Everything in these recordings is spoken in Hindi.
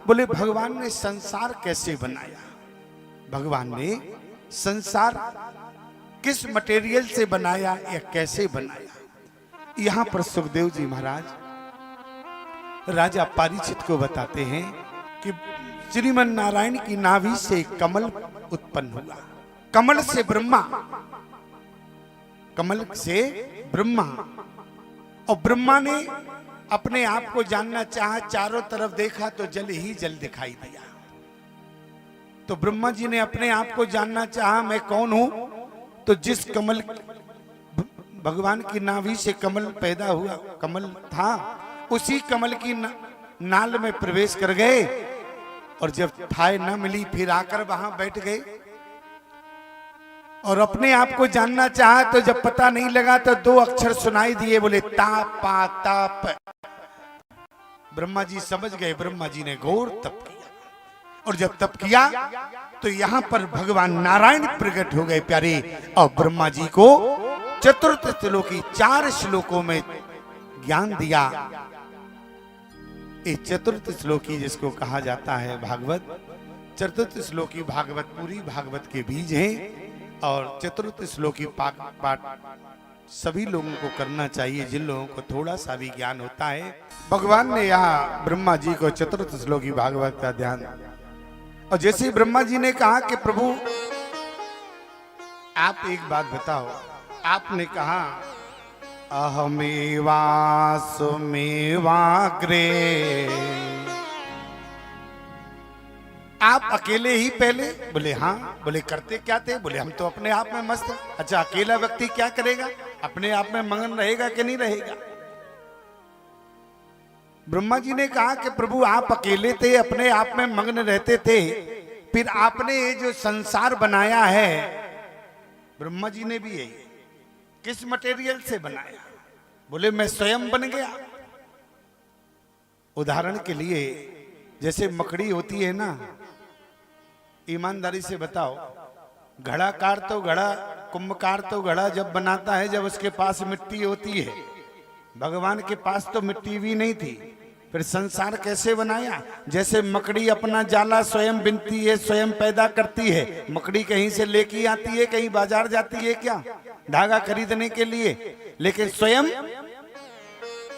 बोले भगवान ने संसार कैसे बनाया, भगवान ने संसार किस मटेरियल से बनाया या कैसे बनाया। यहां पर सुखदेव जी महाराज राजा परीक्षित को बताते हैं कि श्रीमन नारायण की नाभि से कमल उत्पन्न हुआ, कमल से ब्रह्मा, कमल से ब्रह्मा, और ब्रह्मा ने अपने आप को जानना चाहा, चारों तरफ देखा तो जल ही जल दिखाई दिया। तो ब्रह्मा जी ने अपने आप को जानना चाहा मैं कौन हूं, तो जिस कमल भगवान की नाभि से कमल पैदा हुआ, कमल था, उसी कमल की नाल में प्रवेश कर गए, और जब ठाई न मिली फिर आकर वहां बैठ गए और अपने आप को जानना चाहा। तो जब पता नहीं लगा तो दो अक्षर सुनाई दिए, बोले ताप पा ताप। ब्रह्मा जी समझ गए, ब्रह्मा जी ने घोर तप किया, और जब तप किया तो यहां पर भगवान नारायण प्रकट हो गए प्यारे, और ब्रह्मा जी को चतुर्थ श्लोकी 4 श्लोकों में ज्ञान दिया। ये चतुर्थ श्लोकी जिसको कहा जाता है भागवत, चतुर्थ श्लोकी भागवत पूरी भागवत के बीज हैं, और चतुर्थ श्लोकी पाठ सभी लोगों को करना चाहिए जिन लोगों को थोड़ा सा भी ज्ञान होता है। भगवान ने यहाँ ब्रह्मा जी को चतुर्थ श्लोकी भागवत का ध्यान, और जैसे ब्रह्मा जी ने कहा कि प्रभु आप एक बात बताओ, आपने कहा अहमेवा सुमेवाग्रे, आप अकेले ही पहले, बोले हाँ, बोले करते क्या थे, बोले हम तो अपने आप में मस्त हैं। अच्छा अकेला व्यक्ति क्या करेगा, अपने आप में मगन रहेगा कि नहीं रहेगा। ब्रह्मा जी ने कहा कि प्रभु आप अकेले थे, अपने आप में मग्न रहते थे, फिर आपने ये जो संसार बनाया है, ब्रह्मा जी ने भी यही किस मटेरियल से बनाया, बोले मैं स्वयं बन गया। उदाहरण के लिए जैसे मकड़ी होती है ना, ईमानदारी से बताओ, घड़ाकार तो घड़ा, कुंभकार तो घड़ा जब बनाता है जब उसके पास मिट्टी होती है, भगवान के पास तो मिट्टी भी नहीं थी, फिर संसार कैसे बनाया। जैसे मकड़ी अपना जाला स्वयं बिनती है, स्वयं पैदा करती है, मकड़ी कहीं से लेके आती है, कहीं बाजार जाती है क्या धागा खरीदने के लिए, लेकिन स्वयं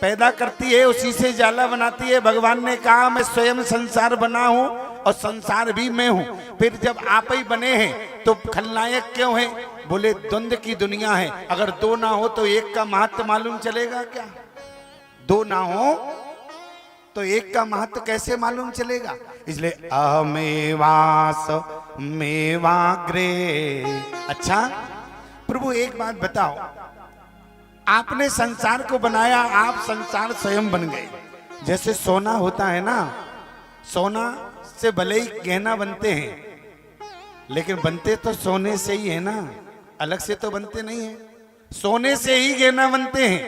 पैदा करती है, उसी से जाला बनाती है। भगवान ने कहा मैं स्वयं संसार बना हूं और संसार भी मैं हूं। फिर जब आप ही बने हैं तो खलनायक क्यों है, बोले द्वंद्व की दुनिया है, अगर दो ना हो तो एक का महत्व मालूम चलेगा क्या, दो ना हो तो एक का महत्व कैसे मालूम चलेगा। इसलिए अहमेवास मेवाग्रे। अच्छा प्रभु एक बात बताओ, आपने संसार को बनाया, आप संसार स्वयं बन गए। जैसे सोना होता है ना, सोना से भले ही गहना बनते हैं, लेकिन बनते तो सोने से ही है ना, अलग से तो बनते नहीं है, सोने से ही गहना बनते हैं।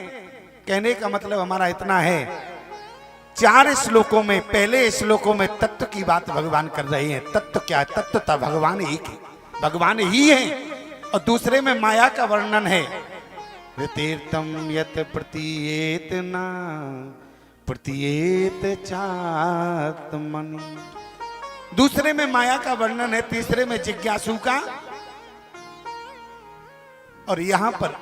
कहने का मतलब हमारा इतना है, 4 श्लोकों में, पहले श्लोकों में तत्व की बात भगवान कर रहे हैं। तत्व क्या है, तत्व था भगवान ही है, भगवान ही है, और दूसरे में माया का वर्णन है। तीर्थम यत प्रतीयेत न प्रतीयेत चात्मनि, दूसरे में माया का वर्णन है, तीसरे में जिज्ञासु का, और यहां पर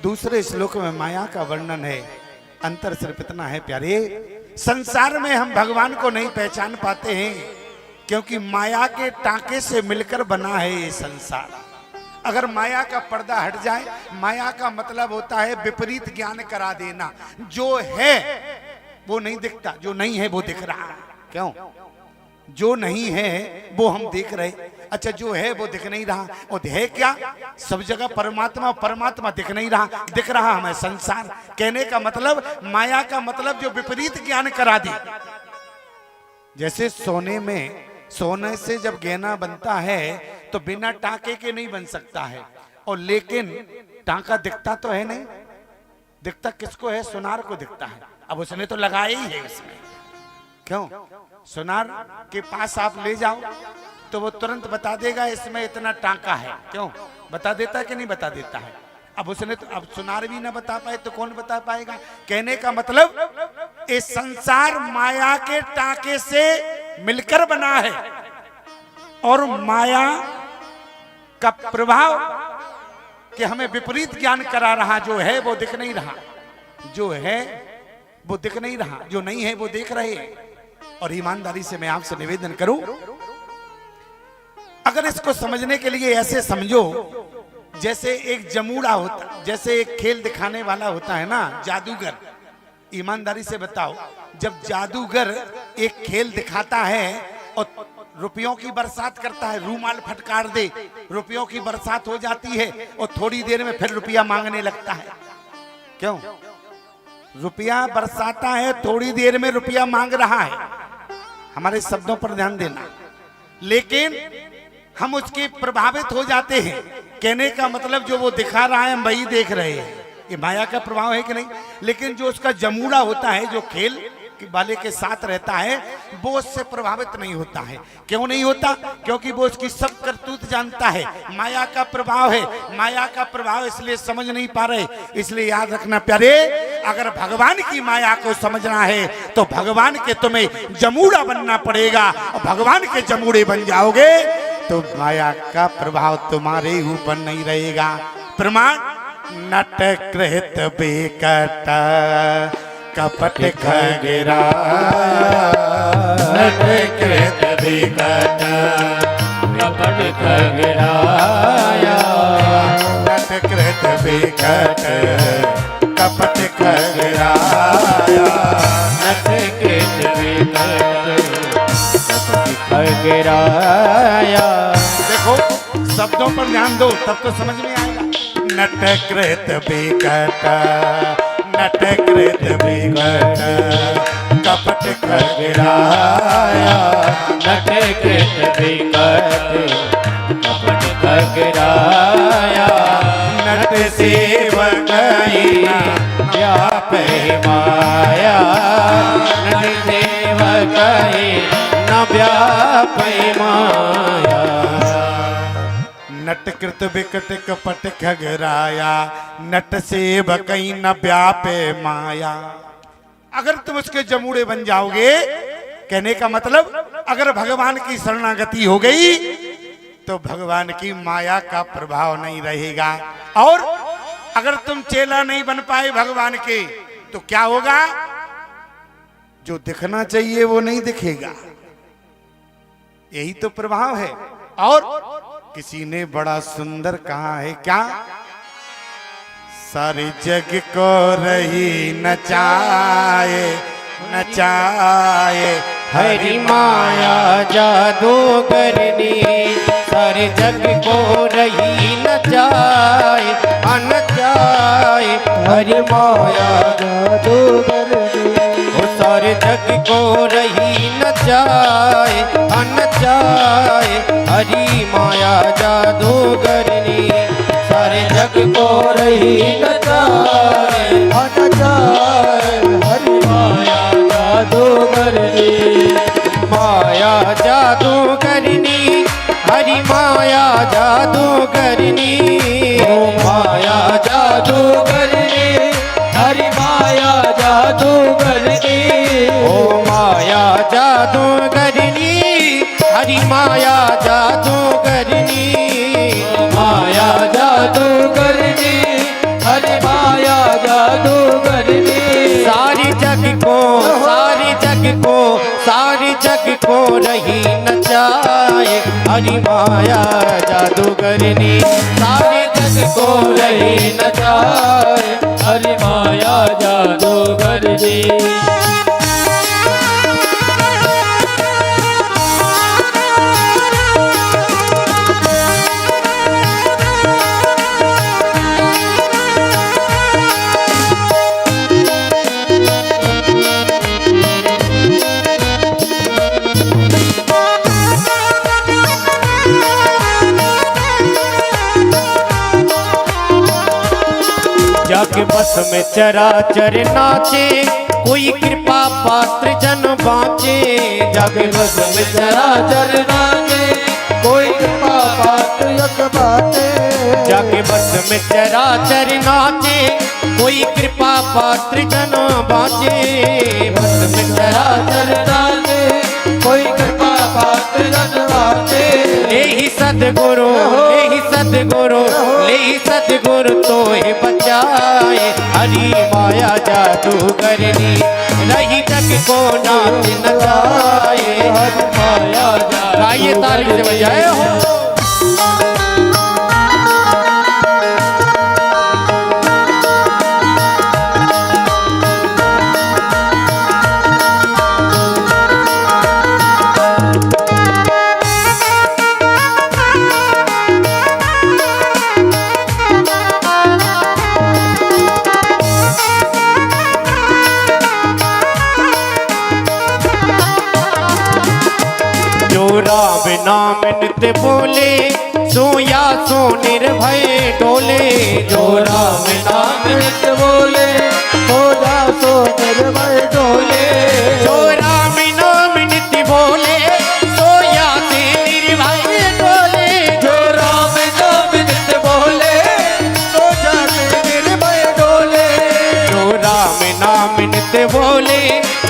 दूसरे श्लोक में माया का वर्णन है। अंतर सिर्फ इतना है प्यारे, संसार में हम भगवान को नहीं पहचान पाते हैं क्योंकि माया के टाके से मिलकर बना है ये संसार। अगर माया का पर्दा हट जाए, माया का मतलब होता है विपरीत ज्ञान करा देना, जो है वो नहीं दिखता, जो नहीं है वो दिख रहा है। क्यों, जो नहीं है वो हम देख रहे, अच्छा जो है वो दिख नहीं रहा, और है क्या, सब जगह परमात्मा, परमात्मा दिख नहीं रहा, दिख रहा हमें संसार। कहने का मतलब माया का मतलब जो विपरीत ज्ञान करा दी। जैसे सोने में, सोने से जब गहना बनता है तो बिना टाके के नहीं बन सकता है, और लेकिन टाका दिखता तो है नहीं, दिखता किसको है, सुनार को दिखता है। अब उसने तो लगाया ही है उसमें, क्यों, सुनार के पास आप ले जाओ तो वो तुरंत बता देगा इसमें इतना टाका है, क्यों, बता देता है कि नहीं बता देता है। अब उसने तो, अब सुनार भी ना बता पाए तो कौन बता पाएगा। कहने का मतलब ये संसार माया के टाके से मिलकर बना है और माया का प्रभाव कि हमें विपरीत ज्ञान करा रहा, जो है वो दिख नहीं रहा, जो है वो दिख नहीं रहा, जो नहीं है वो देख रहे हैं। और ईमानदारी से मैं आपसे निवेदन करूं, अगर इसको समझने के लिए ऐसे समझो जैसे एक जमूड़ा होता, जैसे एक खेल दिखाने वाला होता है ना, जादूगर। ईमानदारी से बताओ, जब जादूगर एक खेल दिखाता है और रुपयों की बरसात करता है, रूमाल फटकार दे, रुपयों की बरसात हो जाती है और थोड़ी देर में फिर रुपया मांगने लगता है। क्यों? रुपया बरसाता है, थोड़ी देर में रुपया मांग रहा है। हमारे शब्दों पर ध्यान देना। लेकिन हम उसके प्रभावित हो जाते हैं। कहने का मतलब जो वो दिखा रहा है हम वही देख रहे हैं। ये माया का प्रभाव है कि नहीं? लेकिन जो उसका जमूड़ा होता है, जो खेल वाले के साथ रहता है, वो उससे प्रभावित नहीं होता है। क्यों नहीं होता? क्योंकि वो उसकी सब करतूत जानता है। माया का प्रभाव है, माया का प्रभाव, इसलिए समझ नहीं पा रहे। इसलिए याद रखना प्यारे, अगर भगवान की माया को समझना है तो भगवान के तुम्हें जमूड़ा बनना पड़ेगा, और भगवान के जमूड़े बन जाओगे तो माया का प्रभाव तुम्हारे ऊपर नहीं रहेगा। प्रमाण, नट कृत बेकट कपट खगरा, नट कृत बेकट कपट खगराया, नट कृत बेकट कपट खगराया, नट कृत बेकट कपट खगराया। देखो शब्दों पर ध्यान दो, तब तो समझ में आएगा। नट कृत बेकट, नट कृत बेकट कपट खगराया, नट कृत बेकट कपट खगराया, नट सेवक व्याप माया, नट सेवक न व्याप माया। नट कृत बिकट कपट खगराया, नट सेवक न व्यापे माया। अगर तुम उसके जमूड़े बन जाओगे, कहने का मतलब अगर भगवान की शरणागति हो गई तो भगवान की माया का प्रभाव नहीं रहेगा। और अगर तुम चेला नहीं बन पाए भगवान के तो क्या होगा? जो दिखना चाहिए वो नहीं दिखेगा। यही तो प्रभाव है। और किसी ने बड़ा सुंदर कहा है, क्या? सारे जग को रही नचाए नचाए हरि माया जादूगरनी, सारे जग को रही नचाए नचाए हरि माया जादूगरनी, वो सारे जग को रही नचाए नचाए हरि माया जादूगरनी, सारे जग को रही नचाए नचाए हरि माया जादूगरनी, माया जादूगरनी हरि माया जादूगरनी, माया जादूगरनी हरि माया जादूगरनी, ओ माया जादूगरनी हरि माया जादूगरनी, माया जादूगरनी हरि माया जादूगरनी, सारी जग को सारी जग को सारी जग को रही नचाए हरि माया जादूगरनी, सारी जग को रही नचाए हरि माया जादूगरनी। जाके बस में चराचर नाचे, कोई कृपा पात्र जन बाँचे, जाके बस में चराचर नाचे, कोई कृपा पात्र जन बाँचे, जाके बस में चराचर नाचे, कोई कृपा पात्र जन बाँचे। बस में चराचर नाचे, कोई कृपा पात्र जन बाँचे। ले ही सतगुरु, ले ही सतगुरु, ले ही सतगुरु तो ही बचाए। हरि माया जादू करनी, रही जग को नाच नचाए। हरि माया जादू आइए ताली से बजाए हो। जो राम नाम नित्य बोले, सोया सो निर्भय डोले। जो राम नाम नित्य बोले, हो जा सो निर्भय डोले। जो राम नाम नित्य बोले, सोया से निर्भय डोले। जो राम नाम नित्य बोले, सो जा से निर्भय डोले। जो राम नाम नित्य बोले,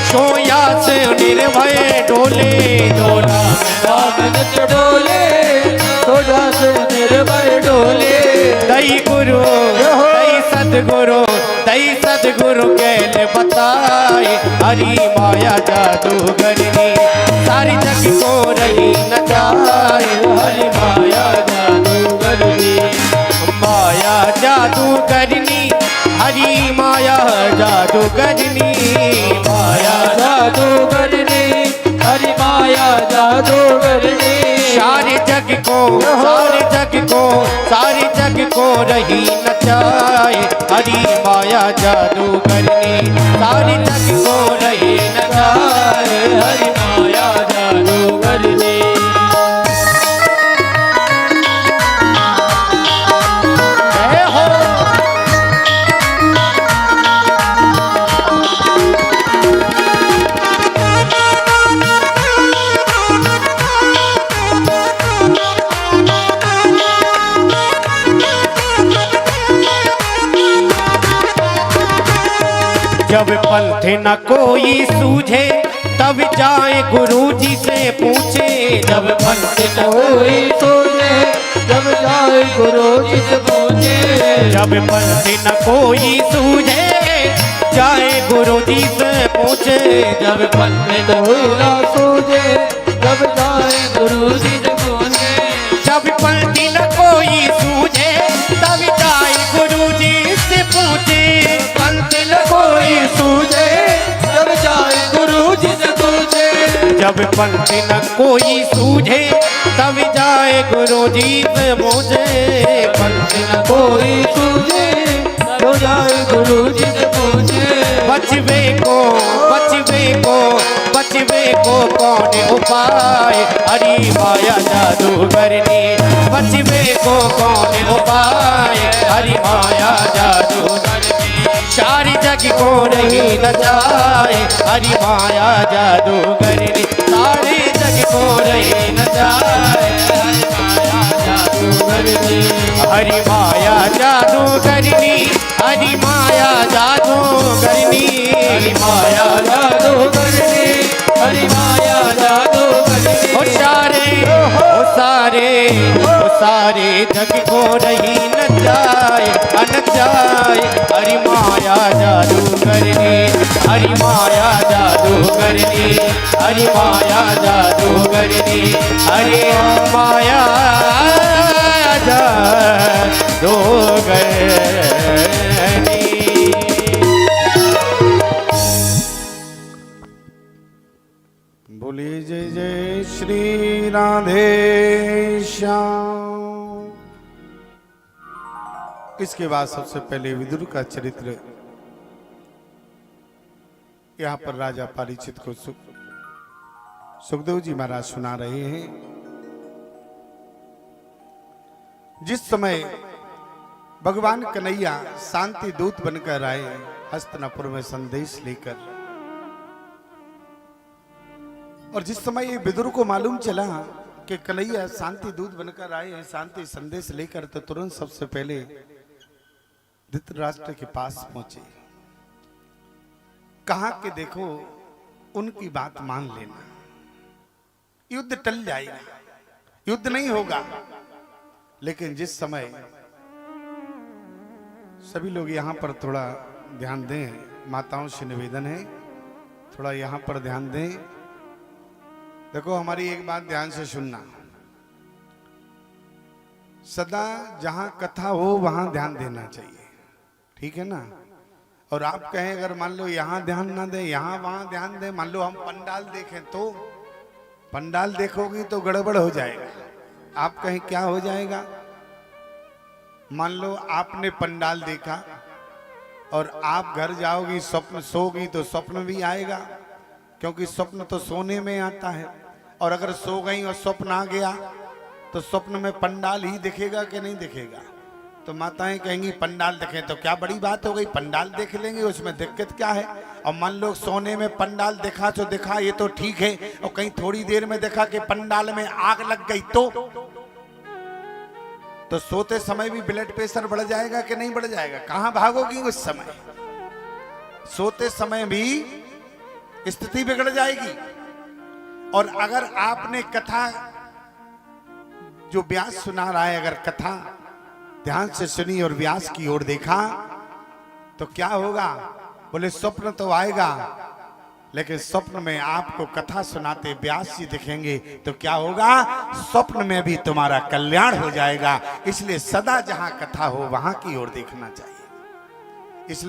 सोया से निर्भय डोले। जो राम राम नित्य डोले, सो जा से निर्भय डोले। दई गुरु, दई सतगुरु, दई सतगुरु कैल बताए। हरि माया जादू करनी, सारी जग को रही नचाए। हरि माया जादू करनी, माया जादू करनी, हरि माया जादू करनी। माया जादू करनी, हरि माया जादू करनी। सारे जग को, सारे जग को, सारे जग को रही नचाए। हरि माया जादू करनी, सारे जग को रही नचाए। हरि माया जादू करनी। जय हो। जब पंथ न कोई सूझे, तब जाए गुरु जी से पूछे। जब पंथ न कोई सोचे, जब जाए गुरु जी से पूछे। जब पंथ न कोई सूझे, जाए गुरु जी से पूछे। जब पंथ कोई ना सूझे, जब जाए गुरु जी से पूछे। जब पंथ न कोई सूझे, तब जाए गुरु जी से पूछे। पंथ न कोई सूझे, जब जाए गुरु जी से पूछे। जब पंथ न कोई सूझे, तब जाए गुरु जी से पूछे। पंथ न कोई सूझे, जब जाए गुरु जी से पूछे। बचवे को, बचवे को, बचवे को कौन उपाय। हरि माया जादू करनी, बचवे को कौन उपाय। हरि माया जादू करनी, सारी जग को रही नचाए। हरि माया जादू करनी, सारे जग को रही नचाए। हरि माया जादू करनी, हरि माया जादू करनी। हरि माया जादू करनी, हरि माया जादू करनी। ओ सारे, ओ सारे, ओ सारे जग को रही नचाए, नचाए। हरि माया जादू करनी, हरि माया जादू करनी। हरि माया जादू करनी, हरि माया जादू करनी। बोलिए जय जय श्री राधे श्याम। इसके बाद सबसे पहले विदुर का चरित्र यहाँ पर राजा परीक्षित को सुखदेव जी महाराज सुना रहे हैं। जिस समय भगवान कन्हैया शांति दूत बनकर आए हस्तिनापुर में संदेश लेकर, और जिस समय ये विदुर को मालूम चला कि कन्हैया शांति दूत बनकर आए हैं शांति संदेश लेकर, तो तुरंत सबसे पहले धृतराष्ट्र के पास पहुंचे, कहा कि देखो उनकी बात मान लेना, युद्ध टल जाएगा, युद्ध नहीं होगा। लेकिन जिस समय सभी लोग यहां पर थोड़ा ध्यान दें, माताओं से निवेदन है थोड़ा यहां पर ध्यान दें। देखो हमारी एक बात ध्यान से सुनना, सदा जहां कथा हो वहां ध्यान देना चाहिए, ठीक है ना। और आप कहें अगर मान लो यहां ध्यान ना दें यहां वहां ध्यान दें, मान लो हम पंडाल देखें तो पंडाल देखोगी तो गड़बड़ हो जाएगा। आप कहें क्या हो जाएगा? मान लो आपने पंडाल देखा और आप घर जाओगी, स्वप्न सोगी तो स्वप्न भी आएगा, क्योंकि स्वप्न तो सोने में आता है। और अगर सो गई और स्वप्न आ गया तो स्वप्न में पंडाल ही दिखेगा कि नहीं दिखेगा? तो माताएं कहेंगी पंडाल देखें तो क्या बड़ी बात हो गई, पंडाल देख लेंगे, उसमें दिक्कत क्या है। और मान लो सोने में पंडाल देखा तो देखा, ये तो ठीक है, और कहीं थोड़ी देर में देखा कि पंडाल में आग लग गई तो सोते समय भी ब्लड प्रेशर बढ़ जाएगा कि नहीं बढ़ जाएगा? कहां भागोगी उस समय? सोते समय भी स्थिति बिगड़ जाएगी। और अगर आपने कथा जो व्यास सुना रहा है, अगर कथा ध्यान से सुनी और व्यास की ओर देखा तो क्या होगा? बोले स्वप्न तो आएगा, लेकिन स्वप्न में आपको कथा सुनाते व्यास जी दिखेंगे तो क्या होगा? स्वप्न में भी तुम्हारा कल्याण हो जाएगा। इसलिए सदा जहां कथा हो वहां की ओर देखना चाहिए। इसलिए